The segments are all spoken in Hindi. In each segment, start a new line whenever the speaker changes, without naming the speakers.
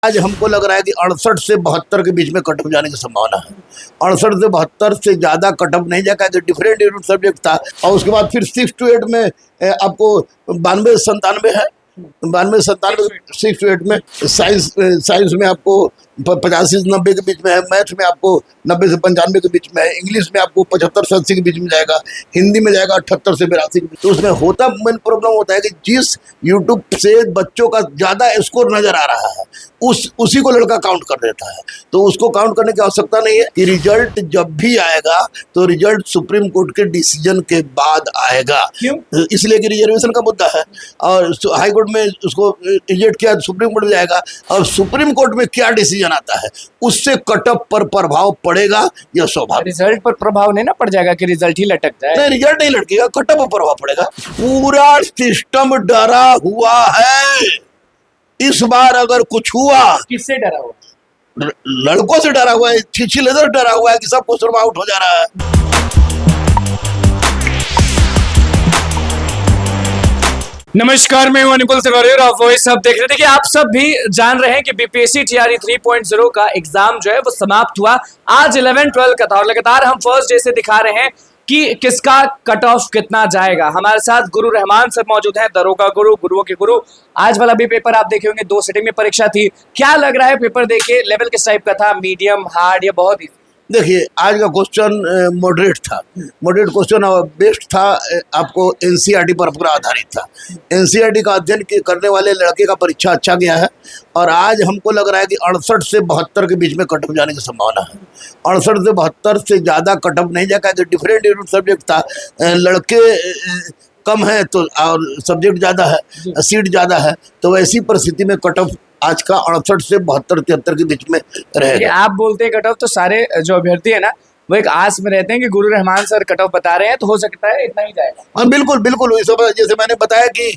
आज हमको लग रहा है कि 68 से 72 के बीच में कट ऑफ जाने की संभावना है। 68 से 72 से ज्यादा कट ऑफ नहीं जाएगा, डिफरेंट सब्जेक्ट था। और उसके बाद फिर 6 to 8 में आपको 92-97 है, 92-97 6 to 8 में साइंस में आपको 85 से 90 के बीच में है, मैथ में आपको 90 से 95 के बीच में है, इंग्लिश में आपको 75 से 80 के बीच में जाएगा, हिंदी में जाएगा 78 से 82 के बीच। तो उसमें होता मेन प्रॉब्लम होता है कि जिस यूट्यूब से बच्चों का ज्यादा स्कोर नजर आ रहा है उसी को लड़का काउंट कर देता है। तो उसको काउंट करने की आवश्यकता नहीं है कि रिजल्ट जब भी आएगा तो रिजल्ट सुप्रीम कोर्ट के डिसीजन के बाद आएगा।
क्यों?
इसलिए कि रिजर्वेशन का मुद्दा है और हाई कोर्ट में उसको रिजेक्ट किया, सुप्रीम कोर्ट में जाएगा और सुप्रीम कोर्ट में क्या डिसीजन आता है उससे कट ऑफ पर प्रभाव पड़ेगा। यह स्वाभाविक।
रिजल्ट पर प्रभाव नहीं ना पड़ जाएगा कि रिजल्ट ही लटक जाए।
नहीं, रिजल्ट नहीं लटकेगा, कट ऑफ पर प्रभाव पड़ेगा। पूरा सिस्टम डरा हुआ है। इस बार अगर कुछ हुआ,
किससे डरा हुआ?
लड़कों से डरा हुआ है, छिछी लेदर डरा हुआ है कि सब कुछ आउट हो जा रहा है।
नमस्कार, मैं हूं अनुकुल तिवारी और आप वॉइस सब देख रहे थे। कि आप सब भी जान रहे हैं कि बीपीएससी टीआरई 3.0 का एग्जाम जो है वो समाप्त हुआ। आज 11-12 का था और लगातार हम फर्स्ट डे से दिखा रहे हैं कि किसका कट ऑफ कितना जाएगा। हमारे साथ गुरु रहमान सर मौजूद हैं, दरोगा गुरु, गुरुओं के गुरु। आज वाला भी पेपर आप देखे होंगे, 2 सिटिंग में परीक्षा थी। क्या लग रहा है पेपर देखे? लेवल किस टाइप का था? मीडियम, हार्ड या बहुत ईजी?
देखिए, आज का क्वेश्चन मॉडरेट था। मॉडरेट क्वेश्चन और बेस्ट था, आपको एनसीईआरटी पर पूरा आधारित था। एनसीईआरटी का अध्ययन करने वाले लड़के का परीक्षा अच्छा गया है और आज हमको लग रहा है कि 68 से 72 के बीच में कट ऑफ जाने की संभावना है। 68 से 72 से ज़्यादा कट ऑफ नहीं जाएगा, डिफरेंट सब्जेक्ट था। लड़के कम है तो और सब्जेक्ट ज़्यादा है, सीट ज़्यादा है, तो ऐसी परिस्थिति में कट ऑफ आज का 68 से 72-73 के बीच में रहेगा।
आप बोलते हैं कट ऑफ, तो सारे जो अभ्यर्थी है ना वो एक आस में रहते हैं कि गुरु रहमान सर कट ऑफ बता रहे हैं तो हो सकता है इतना ही जाएगा।
हाँ, बिल्कुल बिल्कुल। जैसे मैंने बताया कि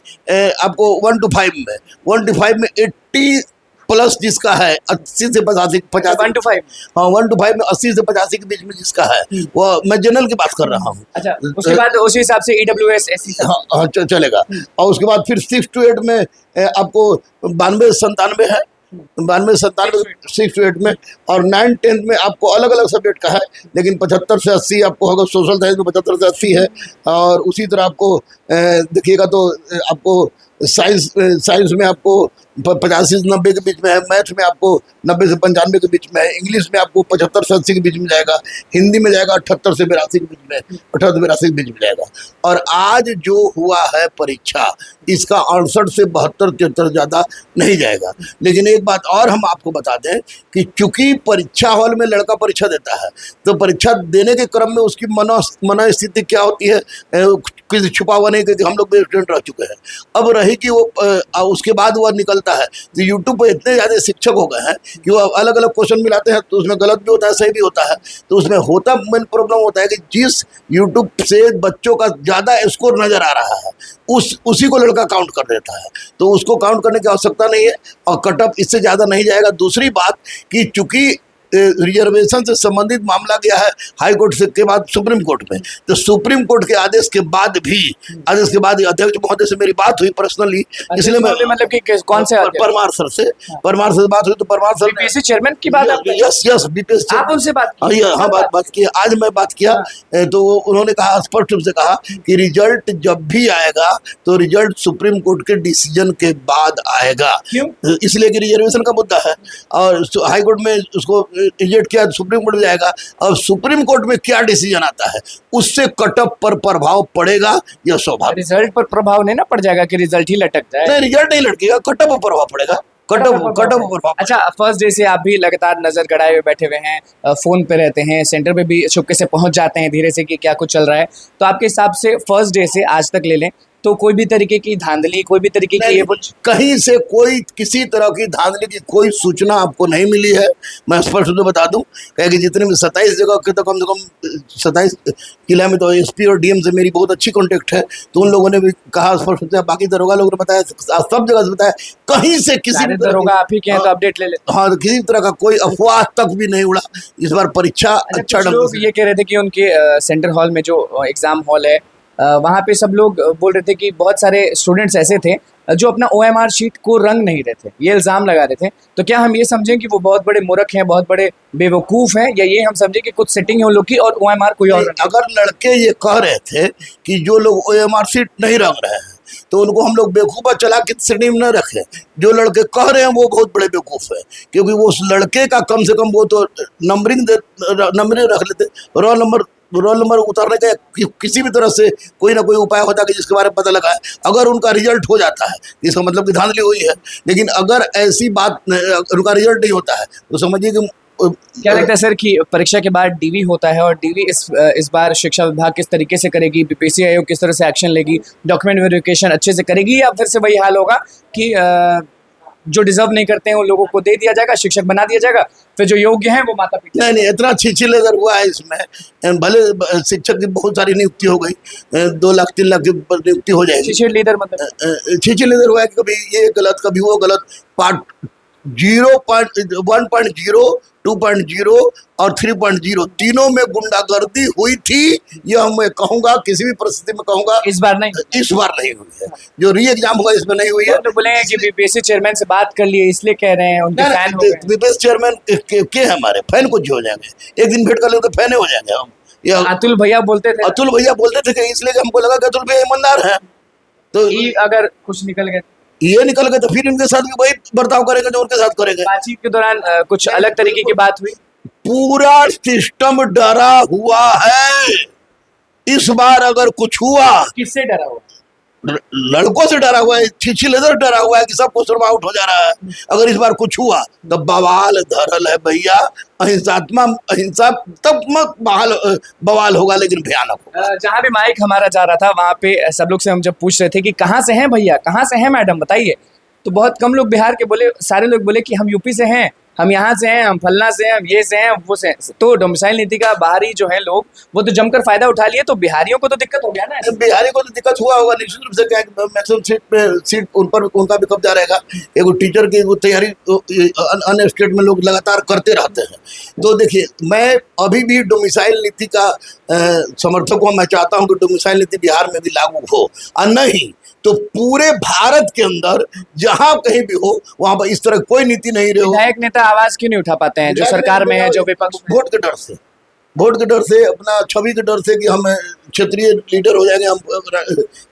आपको 1 to 5 में 1 to 5 में 80 प्लस जिसका है, 80 से 50
1 to 5।
हाँ, 1 to 5 में 80 से 85 के बीच में जिसका है, वो मैं जनरल की बात कर रहा हूँ।
अच्छा, उसके बाद उसी हिसाब से ईडब्ल्यूएस एससी
हाँ चलेगा। और उसके बाद फिर 6 to 8 में आपको 92-97 है, 92-97 6 to 8 में। और 9-10 में आपको अलग अलग सब्जेक्ट का है, लेकिन 75 से 80 आपको होगा। सोशल साइंस में 75 से 80 है। और उसी तरह आपको देखिएगा तो आपको साइंस में आपको 85 से 90 के बीच में है, मैथ में आपको 90 से 95 के बीच में है, इंग्लिश में आपको 75 से 80 के बीच में जाएगा, हिंदी में जाएगा 78 से 82 के बीच में, 78 से 82 के बीच में जाएगा। और आज जो हुआ है परीक्षा, इसका 68 से 72-73 ज़्यादा नहीं जाएगा। लेकिन एक बात और हम आपको बता दें कि चूंकि परीक्षा हॉल में लड़का परीक्षा देता है तो परीक्षा देने के क्रम में उसकी मनोस्थिति क्या होती है, किसी छुपा हुआ नहीं, क्योंकि हम लोग भी स्टूडेंट रह चुके हैं। अब रही कि वो उसके बाद वह निकलता है तो यूट्यूब पर इतने ज़्यादा शिक्षक हो गए हैं कि वो अलग अलग क्वेश्चन मिलाते हैं, तो उसमें गलत भी होता है, सही भी होता है। तो उसमें होता मेन प्रॉब्लम होता है कि जिस यूट्यूब से बच्चों का ज़्यादा स्कोर नज़र आ रहा है उसी को लड़का काउंट कर देता है। तो उसको काउंट करने की आवश्यकता नहीं है और कट ऑफ इससे ज़्यादा नहीं जाएगा। दूसरी बात कि चूंकि रिजर्वेशन से संबंधित मामला गया है हाई कोर्ट से के बाद सुप्रीम कोर्ट में, तो सुप्रीम कोर्ट के आदेश के बाद अध्यक्ष महोदय से मेरी बात हुई पर्सनली, इसलिए मैं
मतलब कि कौन से
परमार सर से बात हुई तो परमार सर
बीपीएससी चेयरमैन की बात
यस बीपीएससी
आप उनसे बात
हाँ बात की। आज मैं बात किया तो उन्होंने कहा, स्पष्ट रूप से कहा कि रिजल्ट जब भी आएगा तो रिजल्ट सुप्रीम कोर्ट के डिसीजन के बाद आएगा।
क्यों?
इसलिए कि रिजर्वेशन का मुद्दा है और हाई कोर्ट में उसको रिजेक्ट किया, सुप्रीम कोर्ट में जाएगा और सुप्रीम कोर्ट में क्या डिसीजन आता है उससे कट ऑफ पर प्रभाव पड़ेगा। यह स्वाभाविक।
रिजल्ट पर प्रभाव नहीं ना पड़ जाएगा कि रिजल्ट ही लटक जाए।
नहीं, रिजल्ट नहीं लटकेगा, कट ऑफ पर प्रभाव पड़ेगा। कट ऑफ प्रभाव।
अच्छा, फर्स्ट डे से आप भी लगातार नजर गड़ाए हुए बैठे हुए हैं, फोन पे रहते हैं, सेंटर पे भी चुपके से पहुंच जाते हैं धीरे से कि क्या कुछ चल रहा है। तो आपके हिसाब से फर्स्ट डे से आज तक ले लें तो कोई भी तरीके की धांधली, कोई भी तरीके की ये कुछ
कहीं से कोई किसी तरह की धांधली की कोई सूचना आपको नहीं मिली है। मैं स्पष्ट रूप से बता दूं कि जितने भी 27 जगह के तो कम से कम 27 किला में तो एसपी और डीएम से मेरी बहुत अच्छी कांटेक्ट है, तो उन लोगों ने भी कहा स्पष्ट रूप से, बाकी दरोगा लोगों ने बताया, सब जगह से बताया, कहीं से किसी भी
दरोगा आप ही के हैं तो अपडेट ले लेते।
हाँ, किसी तरह का कोई अफवाह तक भी नहीं उड़ा। इस बार परीक्षा अच्छा
लोग ये कह रहे थे कि उनके सेंटर हॉल में जो एग्जाम हॉल है वहाँ पे सब लोग बोल रहे थे कि बहुत सारे स्टूडेंट्स ऐसे थे जो अपना OMR शीट को रंग नहीं रहे थे, ये इल्ज़ाम लगा रहे थे। तो क्या हम ये समझें कि वो बहुत बड़े मूर्ख हैं, बहुत बड़े बेवकूफ़ हैं, या ये हम समझें कि कुछ सेटिंग है उन लोग की और OMR कोई और रंग?
अगर लड़के ये कह रहे थे कि जो लोग OMR शीट नहीं रंग रहे हैं तो उनको हम लोग बेवकूफ़ चला के श्रेणी में न रखें। जो लड़के कह रहे हैं वो बहुत बड़े बेवकूफ़ है, क्योंकि वो उस लड़के का कम से कम वो तो नंबरिंग रख लेते, रोल नंबर उतारने का किसी भी तरह से कोई ना कोई उपाय होता है कि जिसके बारे में पता लगा है। अगर उनका रिजल्ट हो जाता है इसका मतलब कि धांधली हुई है, लेकिन अगर ऐसी बात उनका रिजल्ट नहीं होता है तो समझिए कि
क्या लगता है सर कि परीक्षा के बाद डीवी होता है और डीवी इस बार शिक्षा विभाग किस तरीके से करेगी, बीपीएससी आयोग किस तरह से एक्शन लेगी, डॉक्यूमेंट वेरिफिकेशन अच्छे से करेगी, या फिर से वही हाल होगा कि जो डिजर्व नहीं करते हैं उन लोगों को दे दिया जाएगा, शिक्षक बना दिया जाएगा, फिर जो योग्य हैं वो माता पिता?
नहीं, इतना छिछले अगर हुआ है इसमें, भले शिक्षक की बहुत सारी नियुक्ति हो गई, 2 लाख 3 लाख की नियुक्ति हो जाएगी।
छिछले लीडर मतलब
छिछले हुआ है कि कभी ये गलत कभी वो गलत, पार्ट 1.0, 2.0 और 3.0 तीनों में गुंडागर्दी हुई थी, यह मैं कहूंगा, किसी भी परिस्थिति में कहूंगा।
इस बार नहीं
हुई है। जो री एग्जाम होगा इसमें नहीं हुई है।
तो बोलेंगे कि बीपीएससी चेयरमैन से बात कर लिए इसलिए कह रहे हैं, उनके फैन हो गए।
बीपीएससी चेयरमैन के हमारे फैन कुछ हो जाएंगे, एक दिन भेंट कर ले तो फैन हो जाएंगे हम।
अतुल भैया बोलते थे
कि इसलिए हमको लगा कि अतुल भैया ईमानदार है, तो
अगर कुछ निकल गए
ये निकल गए तो फिर इनके साथ भी वही बर्ताव करेंगे जो उनके साथ करेंगे।
बातचीत के दौरान कुछ अलग तरीके की बात हुई।
पूरा सिस्टम डरा हुआ है। इस बार अगर कुछ हुआ,
किससे डरा हुआ?
लड़कों से डरा हुआ है, छिछलेदर डरा हुआ है कि सब क्वेश्चन आउट हो जा रहा है। अगर इस बार कुछ हुआ तो बवाल धरल है भैया, हिंसात्मक बवाल होगा, लेकिन भयानक होगा।
जहाँ भी माइक हमारा जा रहा था वहाँ पे सब लोग से हम जब पूछ रहे थे कि कहाँ से हैं भैया, कहाँ से हैं मैडम, बताइए, तो बहुत कम लोग बिहार के बोले, सारे लोग बोले कि हम यूपी से हैं, हम यहाँ से हैं, हम फलना से हैं, हम ये से हैं, हम वो से हैं। तो डोमिसाइल नीति का बाहरी जो है लोग वो तो जमकर फायदा उठा लिए, तो बिहारियों को तो दिक्कत हो गया ना।
बिहारी को तो दिक्कत हुआ होगा निश्चित रूप से, क्या मैक्सिमम सीट उन पर उनका भी कब्जा रहेगा। एक टीचर की वो तैयारी अन्य स्टेट में लोग लगातार करते रहते हैं। तो देखिए, मैं अभी भी डोमिसाइल नीति का समर्थक हूँ। मैं चाहता हूँ कि डोमिसाइल नीति बिहार में भी लागू हो, और नहीं तो पूरे भारत के अंदर जहां कहीं भी हो वहां पर इस तरह कोई नीति नहीं रही हो।
विधायक नेता आवाज क्यों नहीं उठा पाते हैं जो सरकार में है, जो विपक्ष में?
वोट के डर से, अपना छवि के डर से कि हम क्षेत्रीय लीडर हो जाएंगे, हम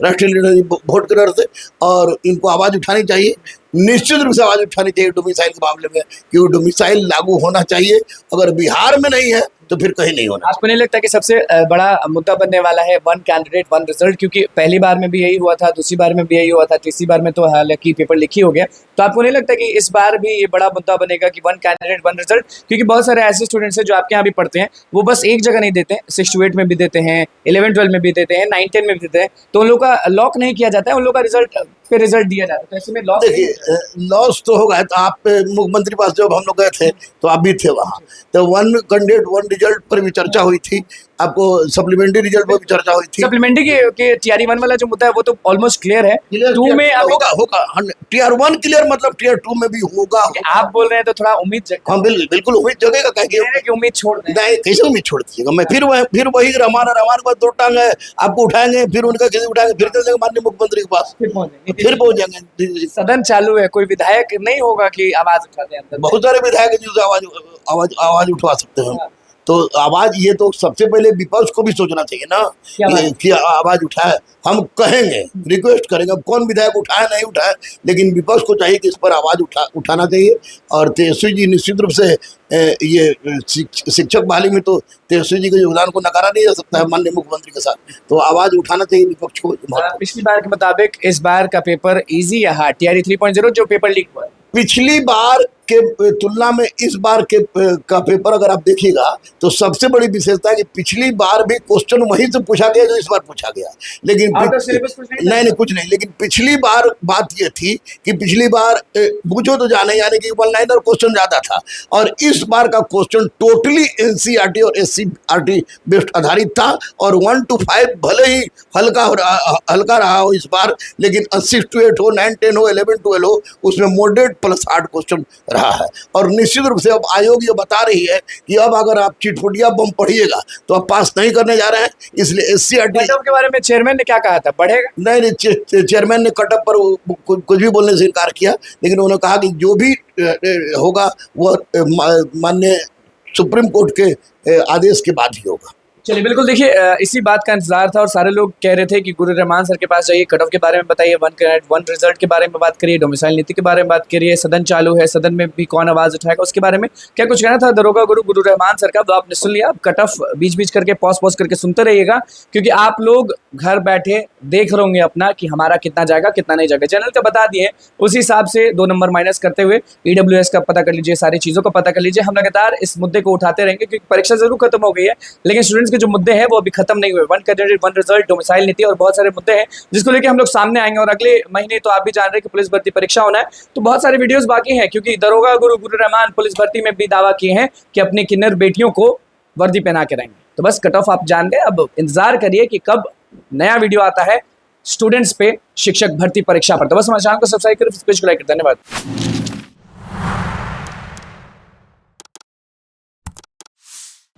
राष्ट्रीय लीडर, वोट के डर से। और इनको आवाज उठानी चाहिए, निश्चित रूप से आवाज उठानी चाहिए डोमिसाइल के मामले में, कि वो डोमिसाइल लागू होना चाहिए। अगर बिहार में नहीं है तो फिर कहीं नहीं होना।
आपको नहीं लगता कि सबसे बड़ा मुद्दा बनने वाला है 1 कैंडिडेट 1 रिजल्ट? क्योंकि पहली बार में भी यही हुआ था, दूसरी बार में भी यही हुआ था, तीसरी बार में तो हालांकि पेपर लीक ही हो गया। तो आपको नहीं लगता कि इस बार भी ये बड़ा मुद्दा बनेगा कि 1 कैंडिडेट 1 रिजल्ट? क्योंकि बहुत सारे ऐसे स्टूडेंट्स हैं जो आपके यहाँ भी पढ़ते हैं, वो बस एक जगह नहीं देते हैं, 6 to 8 में भी देते हैं, 11 12 में भी देते हैं, 9 10 में भी देते हैं, तो उन लोग का लॉक नहीं किया जाता है, उन लोग का रिजल्ट पे रिजल्ट दिया जाता है। तो ऐसे में लॉस,
देखिए लॉस तो होगा। तो आप मुख्यमंत्री पास जब हम लोग गए थे तो आप भी थे वहाँ, तो 1 कैंडिडेट 1 रिजल्ट पर भी चर्चा हुई थी, आपको सप्लीमेंट्री रिजल्ट पर भी चर्चा हुई थी।
सप्लीमेंट्री के टीआर 1 वाला जो मुद्दा है वो तो ऑलमोस्ट क्लियर है। 2 में
होगा टीआर 1 क्लियर, मतलब टीआर 2 में भी होगा।
आप बोल रहे हैं तो थोड़ा उम्मीद,
हाँ बिल्कुल उम्मीद जगेगा। क्या
उम्मीद छोड़ दें?
नहीं, कैसे उम्मीद छोड़ दीजिएगा। मैं फिर वही रमान के बाद 2 टांग है, आपको उठाएंगे, फिर उनका किसी उठाएंगे, फिर चल जाएंगे माननीय मुख्यमंत्री के पास, फिर पहुंच जाएंगे।
सदन चालू है, कोई विधायक नहीं होगा कि आवाज उठाते हैं?
बहुत सारे विधायक जिससे आवाज उठवा सकते हैं। तो आवाज, ये तो सबसे पहले विपक्ष को भी सोचना चाहिए ना कि आवाज उठाए। हम कहेंगे, रिक्वेस्ट करेंगे, अब कौन विधायक उठाए नहीं उठाए, लेकिन विपक्ष को चाहिए कि इस पर आवाज उठाना चाहिए। और तेजस्वी जी निश्चित रूप से ये शिक्षक बहाली में तो तेजस्वी जी के योगदान को नकारा नहीं जा सकता है माननीय मुख्यमंत्री के साथ, तो आवाज उठाना चाहिए विपक्ष को।
पिछली बार के मुताबिक इस बार का पेपर इजी या हार्ड? टीआरई 3.0 जो पेपर लीक हुआ,
पिछली बार के तुलना में इस बार का पेपर अगर आप देखिएगा तो सबसे बड़ी विशेषता है कि पिछली बार भी क्वेश्चन वहीं से पूछा गया जो इस बार पूछा गया, लेकिन नहीं कुछ नहीं। लेकिन पिछली बार बात ये थी कि पिछली बार पूछो तो जाने, यानी कि 1 लाइनर क्वेश्चन ज्यादा था, और इस बार का क्वेश्चन टोटली एनसीईआरटी और एससीईआरटी बेस्ड आधारित था। और 1 to 5 भले ही हल्का रहा हो इस बार, लेकिन 6 to 8 हो, 9 10 हो, 11 12 हो, उसमें मॉडरेट +8 क्वेश्चन रहा है। और निश्चित रूप से अब आयोग ये बता रही है कि अब अगर आप चिटफुटिया बम पढ़िएगा तो आप पास नहीं करने जा रहे हैं, इसलिए SCRT
कट ऑफ के बारे में चेयरमैन ने क्या कहा था, बढ़ेगा?
नहीं, चेयरमैन ने कट ऑफ पर कुछ भी बोलने से इनकार किया, लेकिन उन्होंने कहा कि जो भी होगा वह माननीय सुप्रीम कोर्ट के आदेश के बाद ही होगा।
चलिए, बिल्कुल देखिए, इसी बात का इंतजार था और सारे लोग कह रहे थे कि गुरु रहमान सर के पास जाइए, कट ऑफ के बारे में बताइए, वन रिजल्ट के बारे में बात करिए, डोमिसाइल नीति के बारे में बात करिए, सदन चालू है, सदन में भी कौन आवाज उठाएगा उसके बारे में क्या कुछ कहना था दरोगा गुरु रहमान सर का, तो आपने सुन लिया। अब कट ऑफ बीच बीच करके पॉज करके सुनते रहिएगा, क्योंकि आप लोग घर बैठे देख रहे होंगे अपना कि हमारा कितना जाएगा कितना नहीं जाएगा। चैनल का बता दिए, उसी हिसाब से 2 नंबर माइनस करते हुए EWS का पता कर लीजिए, सारी चीज़ों का पता कर लीजिए। हम लगातार इस मुद्दे को उठाते रहेंगे, क्योंकि परीक्षा जरूर खत्म हो गई है, लेकिन स्टूडेंट्स के जो मुद्दे हैं वो अभी खत्म नहीं हुए। One candidate one result, domicile नीति और बहुत सारे मुद्दे हैं जिसको लेकर हम लोग सामने आएंगे। और अगले महीने तो आप भी जान रहे हैं कि पुलिस भर्ती परीक्षा होना है, तो बहुत सारे वीडियोस बाकी हैं, क्योंकि दरोगा गुरु रहमान पुलिस भर्ती में भी दावा किए हैं कि अपनी किन्नर बेटियों को वर्दी पहना के रहेंगे। तो बस कट ऑफ आप जान गए, अब इंतजार करिए कि कब नया वीडियो आता है स्टूडेंट्स पे शिक्षक भर्ती परीक्षा पर। तो बस हमारे चैनल को सब्सक्राइब करें, पेज को लाइक करें। धन्यवाद।